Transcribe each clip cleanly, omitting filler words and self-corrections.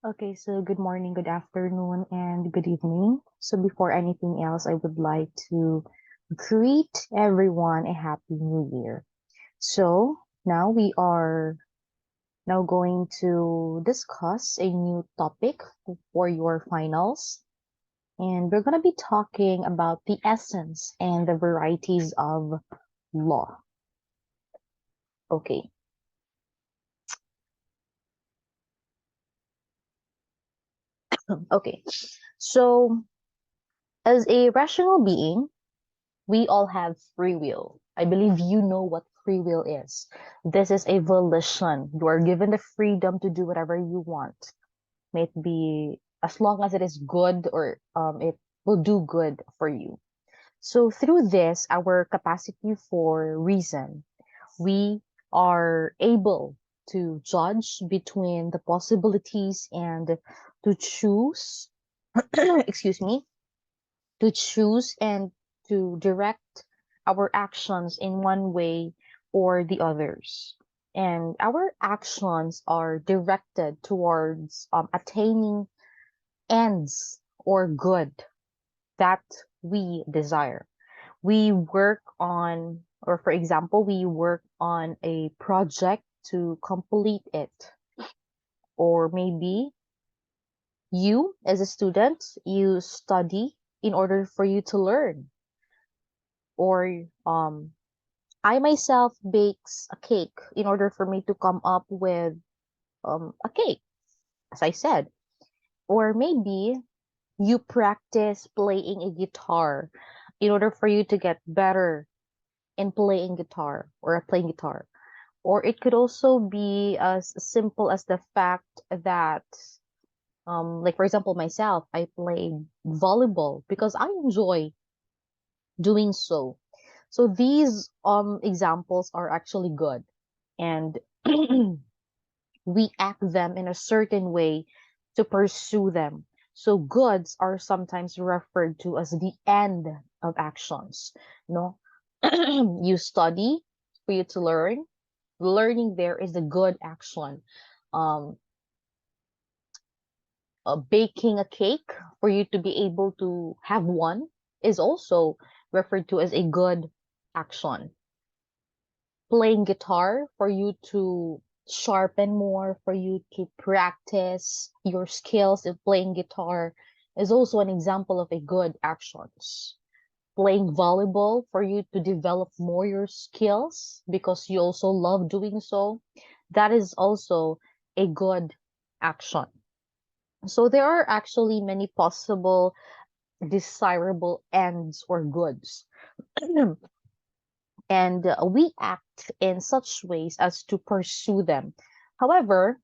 Okay, so good morning, good afternoon, and good evening. So before anything else, I would like to greet everyone a happy new year. So now we are now going to discuss a new topic for your finals. And we're going to be talking about the essence and the varieties of law. Okay. Okay. So as a rational being, we all have free will. I believe you know what free will is. This is a volition. You are given the freedom to do whatever you want. May it be as long as it is good or it will do good for you. So through this, our capacity for reason, we are able to judge between the possibilities and to choose, excuse me, to choose and to direct our actions in one way or the others. And our actions are directed towards attaining ends or good that we desire. We work on, or for example, we work on a project to complete it. Or maybe you, as a student, you study in order for you to learn. Or I myself bakes a cake in order for me to come up with a cake, as I said. Or maybe you practice playing a guitar in order for you to get better in playing guitar or playing guitar. Or it could also be as simple as the fact that, like for example, myself, I play volleyball because I enjoy doing so. So these examples are actually good, and we act them in a certain way to pursue them. So goods are sometimes referred to as the end of actions. No, you study for you to learn. Learning there is a good action. Um, baking a cake for you to be able to have one is also referred to as a good action. Playing guitar for you to sharpen more, for you to practice your skills in playing guitar is also an example of a good actions. Playing volleyball for you to develop more your skills because you also love doing so, that is also a good action. So there are actually many possible desirable ends or goods. And we act in such ways as to pursue them. However,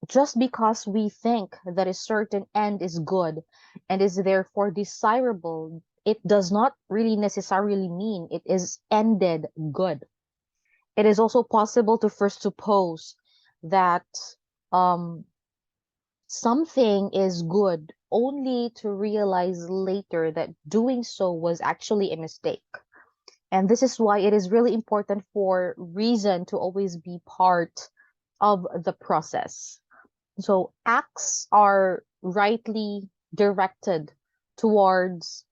just because we think that a certain end is good and is therefore desirable, it does not really necessarily mean it is ended good. It is also possible to first suppose that um, something is good only to realize later that doing so was actually a mistake. And this is why it is really important for reason to always be part of the process. So acts are rightly directed towards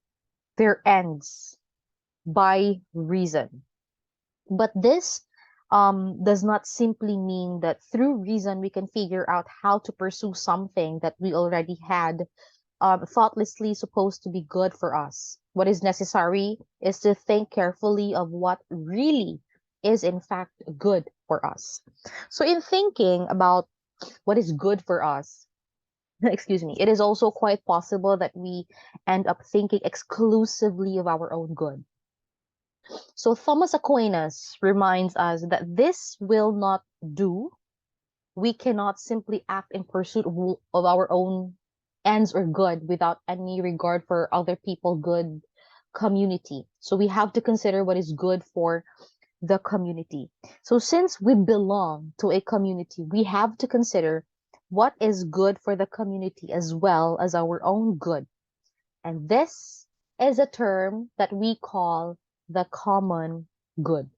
their ends by reason. But this does not simply mean that through reason we can figure out how to pursue something that we already had thoughtlessly supposed to be good for us. What is necessary is to think carefully of what really is in fact good for us. So in thinking about what is good for us, excuse me, it is also quite possible that we end up thinking exclusively of our own good. So Thomas Aquinas reminds us that this will not do. We cannot simply act in pursuit of our own ends or good without any regard for other people, good community. So we have to consider what is good for the community. So since we belong to a community, we have to consider what is good for the community as well as our own good. And this is a term that we call the common good.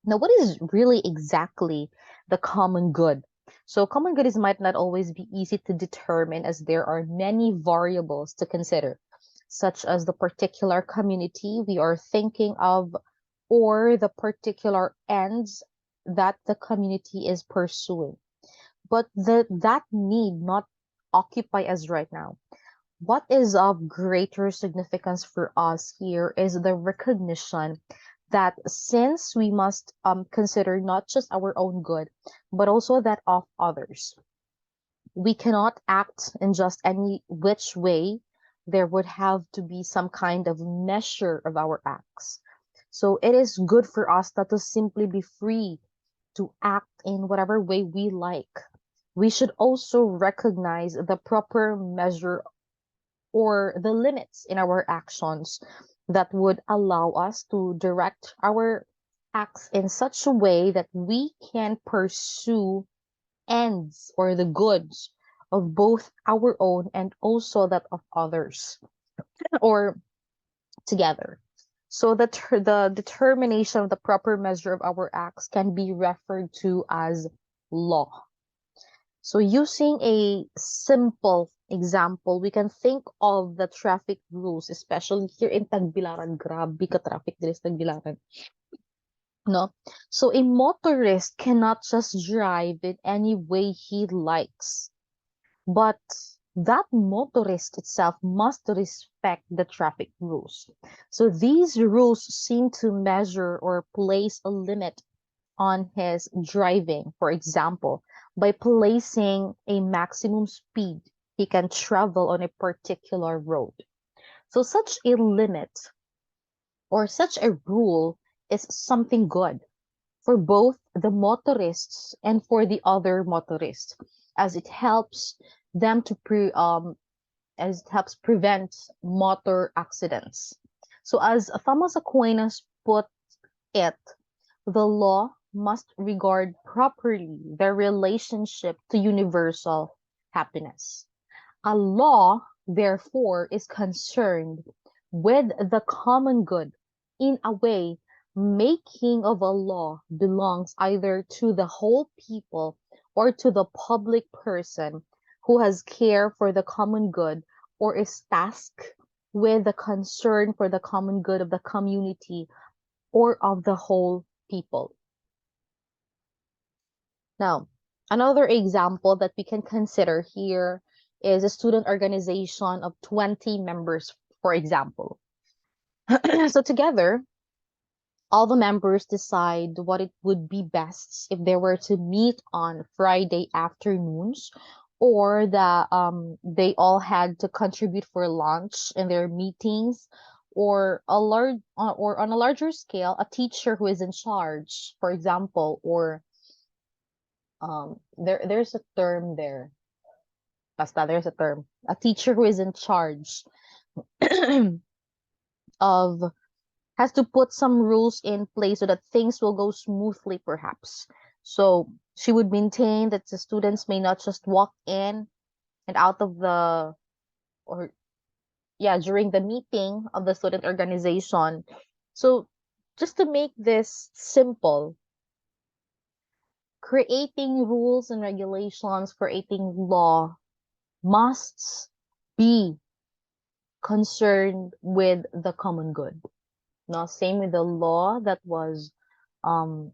Now, what is really exactly the common good? So common good is might not always be easy to determine as there are many variables to consider, such as the particular community we are thinking of or the particular ends that the community is pursuing. But that need not occupy us right now. What is of greater significance for us here is the recognition that since we must consider not just our own good, but also that of others, we cannot act in just any which way. There would have to be some kind of measure of our acts. So it is good for us not to simply be free to act in whatever way we like. We should also recognize the proper measure or the limits in our actions that would allow us to direct our acts in such a way that we can pursue ends or the goods of both our own and also that of others or together. So the determination of the proper measure of our acts can be referred to as law. So using a simple example, we can think of the traffic rules, especially here in Tagbilaran. Grabe ka traffic dito sa Tagbilaran. No? So a motorist cannot just drive in any way he likes, but that motorist itself must respect the traffic rules. So these rules seem to measure or place a limit on his driving, for example, by placing a maximum speed he can travel on a particular road. So such a limit or such a rule is something good for both the motorists and for the other motorists, as it helps them to as it helps prevent motor accidents. So as Thomas Aquinas put it, the law must regard properly their relationship to universal happiness. A law, therefore, is concerned with the common good in a way. Making of a law belongs either to the whole people or to the public person who has care for the common good or is tasked with the concern for the common good of the community or of the whole people. Now, another example that we can consider here is a student organization of 20 members, for example. So together, all the members decide what it would be best if they were to meet on Friday afternoons, or that they all had to contribute for lunch in their meetings, or or on a larger scale, a teacher who is in charge, for example, or there's a term there. Basta, there's a term. A teacher who is in charge of has to put some rules in place so that things will go smoothly, perhaps. So she would maintain that the students may not just walk in and out of the, or yeah, during the meeting of the student organization. So just to make this simple, creating rules and regulations, creating law must be concerned with the common good. Now, same with the law that was um,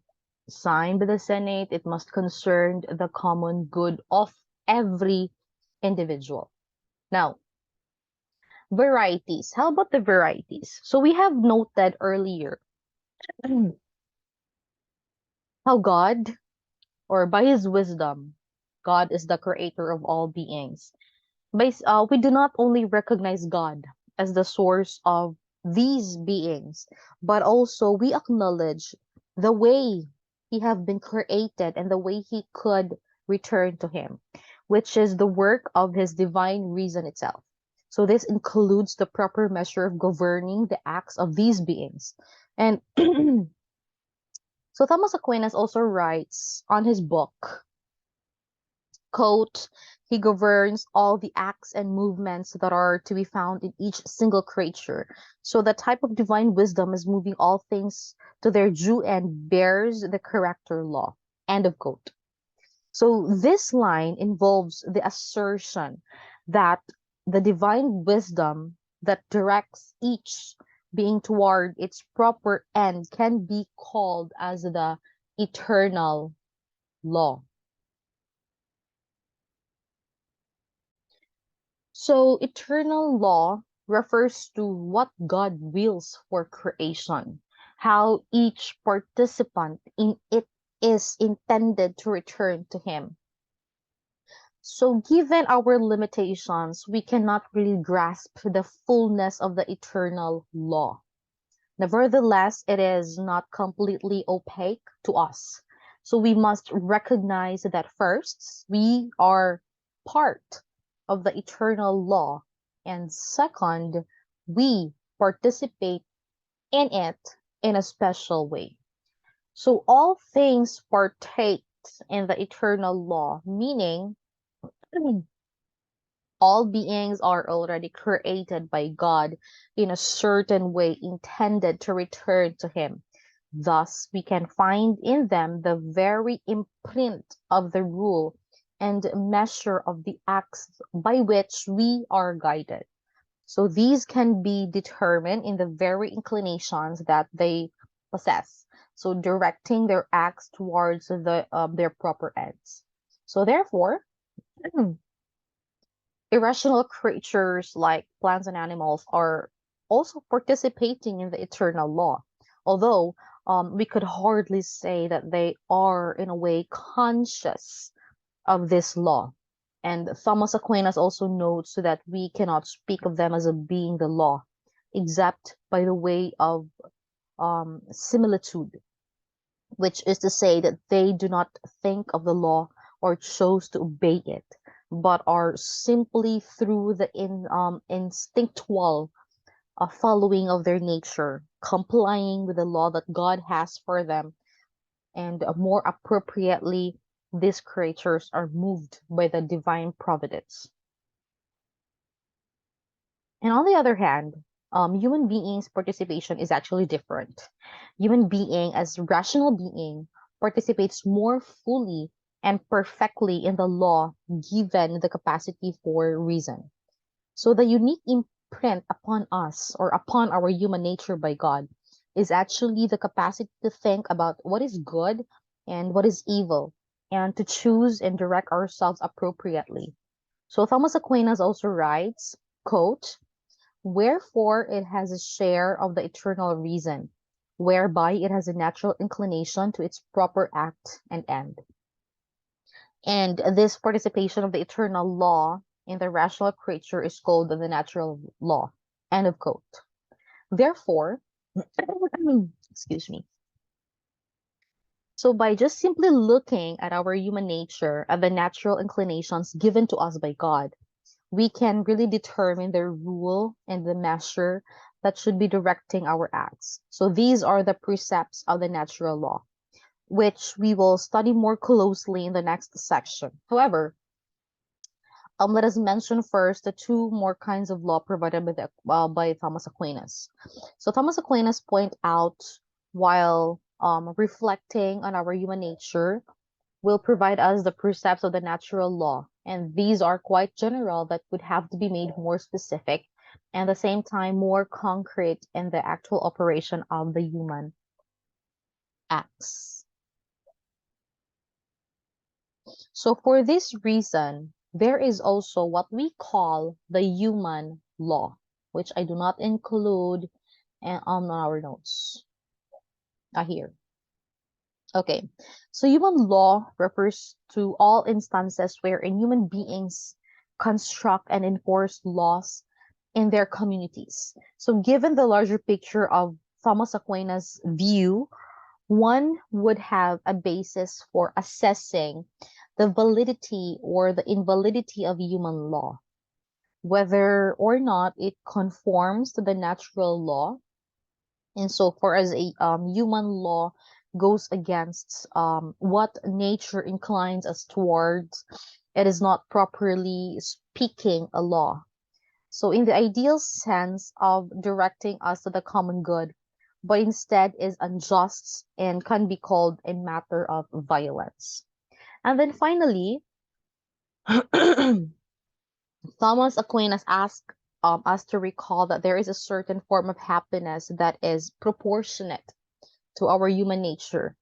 signed by the Senate, it must concern the common good of every individual. Now, varieties. How about the varieties? So we have noted earlier how God, or by his wisdom, God is the creator of all beings. We do not only recognize God as the source of these beings, but also we acknowledge the way he have been created and the way he could return to him, which is the work of his divine reason itself. So this includes the proper measure of governing the acts of these beings. And so Thomas Aquinas also writes on his book, quote, he governs all the acts and movements that are to be found in each single creature. So the type of divine wisdom is moving all things to their due and bears the corrector law. End of quote. So this line involves the assertion that the divine wisdom that directs each being toward its proper end can be called as the eternal law. So eternal law refers to what God wills for creation, how each participant in it is intended to return to Him. So, given our limitations, we cannot really grasp the fullness of the eternal law. Nevertheless, it is not completely opaque to us. So, we must recognize that first, we are part of the eternal law, and second, we participate in it in a special way. So, all things partake in the eternal law, meaning all beings are already created by God in a certain way intended to return to Him. Thus, we can find in them the very imprint of the rule and measure of the acts by which we are guided. So these can be determined in the very inclinations that they possess. So directing their acts towards their proper ends. So therefore, irrational creatures like plants and animals are also participating in the eternal law, although we could hardly say that they are, in a way, conscious of this law. And Thomas Aquinas also notes that we cannot speak of them as a being the law, except by the way of similitude, which is to say that they do not think of the law or chose to obey it, but are simply through the instinctual following of their nature, complying with the law that God has for them, and more appropriately, these creatures are moved by the divine providence. And on the other hand, human beings' participation is actually different. Human being, as rational being, participates more fully and perfectly in the law given the capacity for reason. So the unique imprint upon us or upon our human nature by God is actually the capacity to think about what is good and what is evil and to choose and direct ourselves appropriately. So Thomas Aquinas also writes, quote, wherefore it has a share of the eternal reason, whereby it has a natural inclination to its proper act and end. And this participation of the eternal law in the rational creature is called the natural law. End of quote. Therefore, excuse me. So by just simply looking at our human nature, at the natural inclinations given to us by God, we can really determine the rule and the measure that should be directing our acts. So these are the precepts of the natural law, which we will study more closely in the next section. However, let us mention first the two more kinds of law provided by Thomas Aquinas. So Thomas Aquinas point out while reflecting on our human nature will provide us the precepts of the natural law. And these are quite general that would have to be made more specific and at the same time more concrete in the actual operation of the human acts. So for this reason, there is also what we call the human law, which I do not include on our notes here. Okay, so human law refers to all instances wherein human beings construct and enforce laws in their communities. So given the larger picture of Thomas Aquinas' view, one would have a basis for assessing the validity or the invalidity of human law, whether or not it conforms to the natural law insofar as a human law goes against what nature inclines us towards, it is not properly speaking a law. So, in the ideal sense of directing us to the common good, but instead is unjust and can be called a matter of violence. And then finally, Thomas Aquinas asked us to recall that there is a certain form of happiness that is proportionate to our human nature,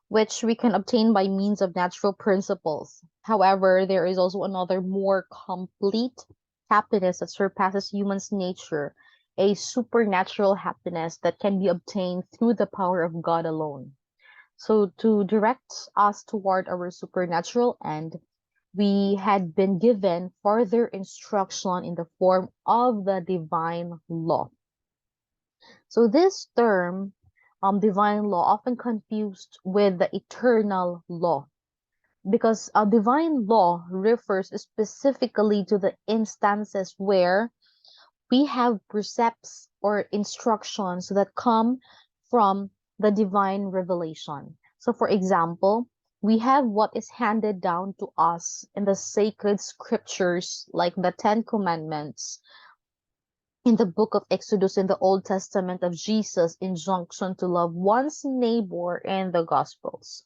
which we can obtain by means of natural principles. However, there is also another more complete happiness that surpasses human's nature, a supernatural happiness that can be obtained through the power of God alone. So, to direct us toward our supernatural end, we had been given further instruction in the form of the divine law. So this term, divine law, often confused with the eternal law, because a divine law refers specifically to the instances where we have precepts or instructions that come from the divine revelation. So, for example, we have what is handed down to us in the sacred scriptures, like the Ten Commandments, in the book of Exodus in the Old Testament of Jesus' injunction to love one's neighbor in the Gospels.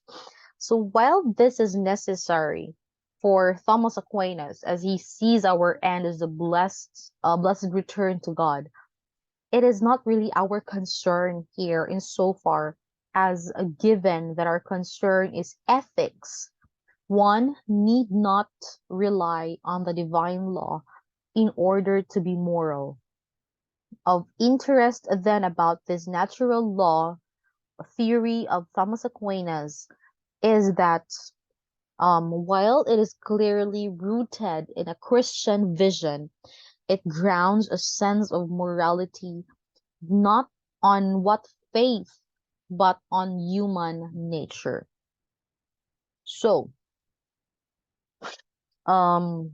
So while this is necessary for Thomas Aquinas, as he sees our end as a blessed return to God, it is not really our concern here insofar as a given that our concern is ethics. One need not rely on the divine law in order to be moral. Of interest then about this natural law theory of Thomas Aquinas is that while it is clearly rooted in a Christian vision, it grounds a sense of morality not on what faith, but on human nature. So, um,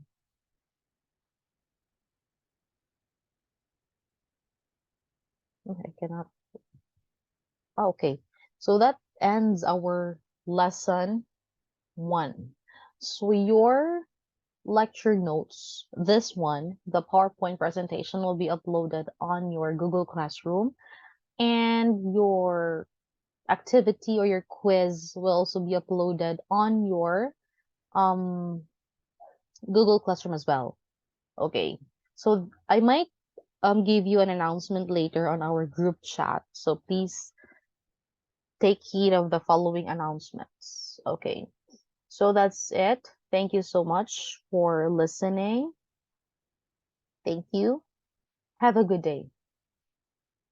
I cannot. Okay, so that ends our lesson 1. So your lecture notes, this one, the PowerPoint presentation will be uploaded on your Google Classroom, and your activity or your quiz will also be uploaded on your um Google Classroom as well. Okay. So I might give you an announcement later on our group chat. So please take heed of the following announcements. Okay. So that's it. Thank you so much for listening. Thank you. Have a good day.